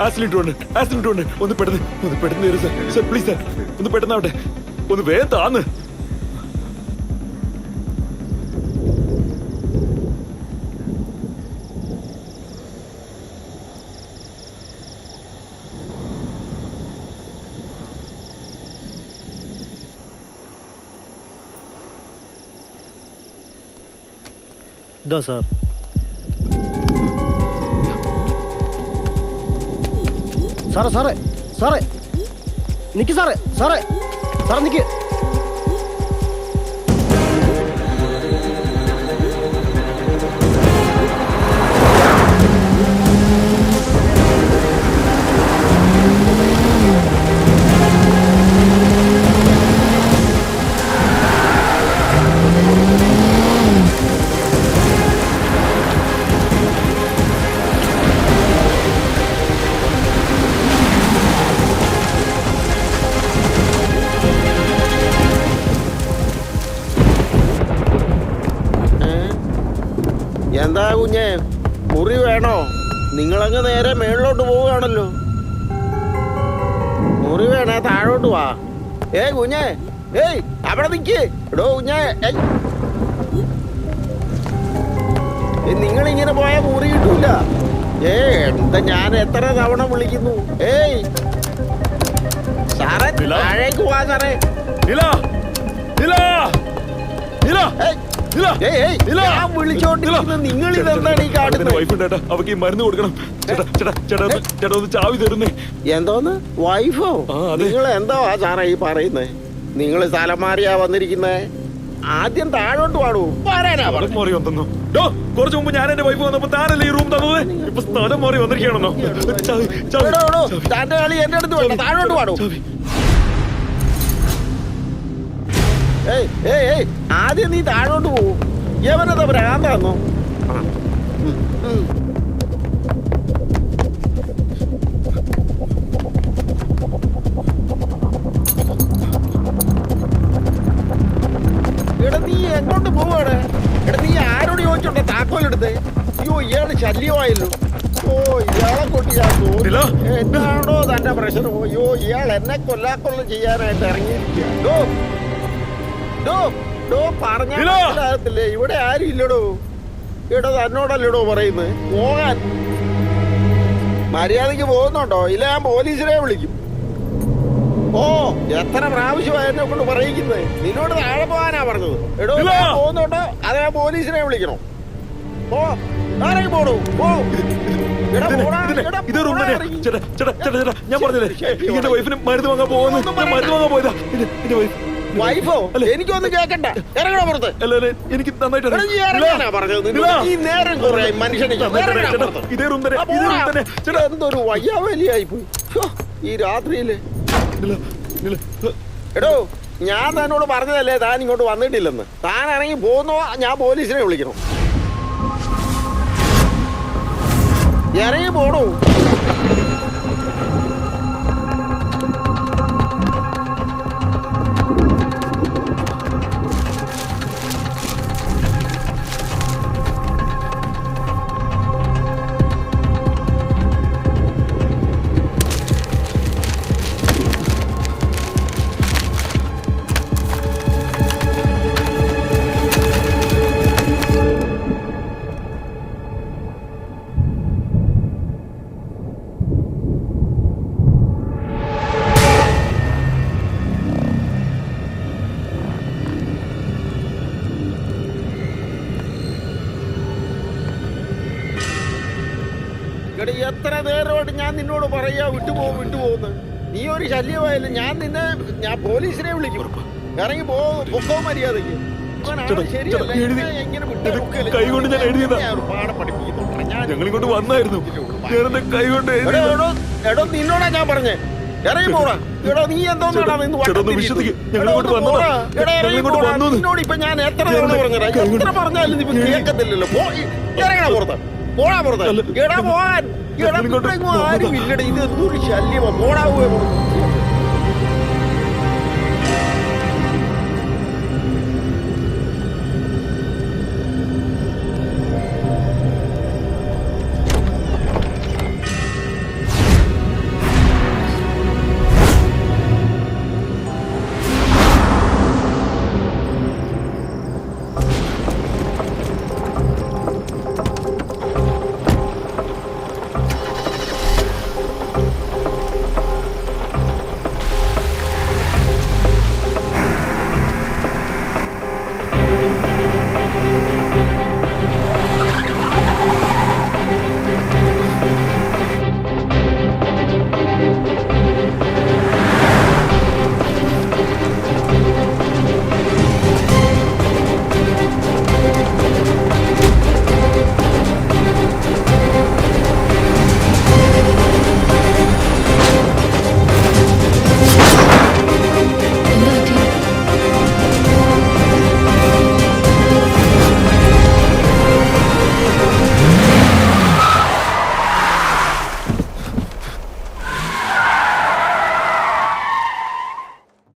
Accident ഒന്ന് പെട്ടെന്ന് വരൂ സർ പ്ലീസ് സർ ഒന്ന് പെട്ടെന്നാവട്ടെ ഒന്ന് വേഗം താന്ന്. ഇതാ സാർ. സാറേ നിക്ക് സാറേ നിക്ക്. എന്താ കുഞ്ഞെ, മുറി വേണോ? നിങ്ങളങ്ങ് നേരെ മേളിലോട്ട് പോവുകയാണല്ലോ. മുറി വേണേ താഴോട്ട് വാ. കുഞ്ഞെ, അവിടെ നിക്ക്. എടോ കുഞ്ഞെ, നിങ്ങളിങ്ങനെ പോയാ മുറി കിട്ടൂല. എന്താ ഞാൻ എത്ര തവണ വിളിക്കുന്നു. സാറേ താഴേക്ക് പോവാ സാറേ. നിങ്ങൾ ഇതെന്താണ് ഈ കാട്ടുന്നത്? അവക്ക് മരുന്ന് കൊടുക്കണം. ചേട്ടാ ഒന്ന് ചാവി തരുന്നേ. എന്തോന്ന് വൈഫോ? നിങ്ങൾ എന്താ സാറേ ഈ പറയുന്നേ? നിങ്ങൾ സ്ഥലം മാറിയാ വന്നിരിക്കുന്നേ? ആദ്യം താഴോട്ട് പാടൂ. കുറച്ചു മുമ്പ് ഞാൻ എന്റെ വൈഫ് വന്നപ്പോ താനല്ലേ ഈ റൂം തന്നത്? ഇപ്പൊ സ്ഥലം മാറി വന്നിരിക്കണെന്നോ? തന്റെ കളി എന്റെ അടുത്ത് വേണ്ട. താഴോട്ട് പാടൂ. ആദ്യം നീ താഴോട്ട് പോവും. യവനത ഭ്രാന്താന്നോ? എടാ നീ എങ്ങോട്ട് പോവാണ്? എടാ നീ ആരോട് ചോദിച്ചോട്ടെ താക്കോലെടുത്തേ? അയ്യോ ഇയാള് ശല്യമായല്ലോ. ഇയാളെ കൊട്ടി ഞാൻ തോന്നില്ല. എന്നാണോ തന്റെ പ്രശ്നം? അയ്യോ ഇയാൾ എന്നെ കൊല്ലാക്കൊല്ലം ചെയ്യാനായിട്ട് ഇറങ്ങിയിരിക്കുക. പറഞ്ഞില്ലേ ഇവിടെ ആരും ഇല്ലടോ. ഇവിടെ തന്നോടല്ലടോ പറയുന്നത് പോകാൻ. മര്യാദക്ക് പോകുന്നുണ്ടോ? ഇല്ല ഞാൻ പോലീസിനെ വിളിക്കും. എത്ര പ്രാവശ്യമായി എന്നെ കൊണ്ട് പറയിക്കുന്നത്? നിന്നോട് താഴെ പോകാനാ പറഞ്ഞത്. എടോ പോകുന്നുണ്ടോ? അത് ഞാൻ പോലീസിനെ വിളിക്കണോ? പോടൂ. ഞാൻ പറഞ്ഞില്ലേ എന്റെ വൈഫിന് മരുന്ന് വാങ്ങാൻ പോയതാ. വൈഫോ? എനിക്കൊന്നും കേക്കണ്ട. ഇറങ്ങണോ പുറത്ത്? എനിക്ക് നന്നായിട്ട് പറഞ്ഞത്. ഈ നേരം കുറെ മനുഷ്യനിക്ക് എന്തൊരു വയ്യാവലിയായി പോയി ഈ രാത്രിയില്. എടോ ഞാൻ തന്നോട് പറഞ്ഞതല്ലേ താൻ ഇങ്ങോട്ട് വന്നിട്ടില്ലെന്ന്. താൻ ഇറങ്ങി പോന്നോ ഞാൻ പോലീസിനെ വിളിക്കണം. ഇറങ്ങി പോണു. എത്ര നേരമായിട്ട് ഞാൻ നിന്നോട് പറയാ വിട്ടുപോകുന്നു. നീ ഒരു ശല്യമായില്ല. ഞാൻ പോലീസിനെ വിളിക്കും. ഇറങ്ങി പൊക്കോ മര്യാദക്ക്. കൈകൊണ്ട് ഞാൻ എഴുതിയതാ. ഞങ്ങളിങ്ങോട്ട് വന്നായിരുന്നു. എടോ നിന്നോടാ ഞാൻ പറഞ്ഞേ ഇറങ്ങി പോടാ. എടോ നീ എന്തോന്നാടാ നിന്നോട് ഇപ്പൊ ഞാൻ എത്ര തവണ പറഞ്ഞതാ? എത്ര പറഞ്ഞാലും ഇപ്പൊ കേൾക്കത്തില്ലല്ലോ. ഇറങ്ങണ പുറത്ത്. പോടാ പുറത്ത്. എടാ പോവാൻ. ആരും ഇല്ലട. ഇത് എന്തൊരു ശല്യമാ. പോടാ.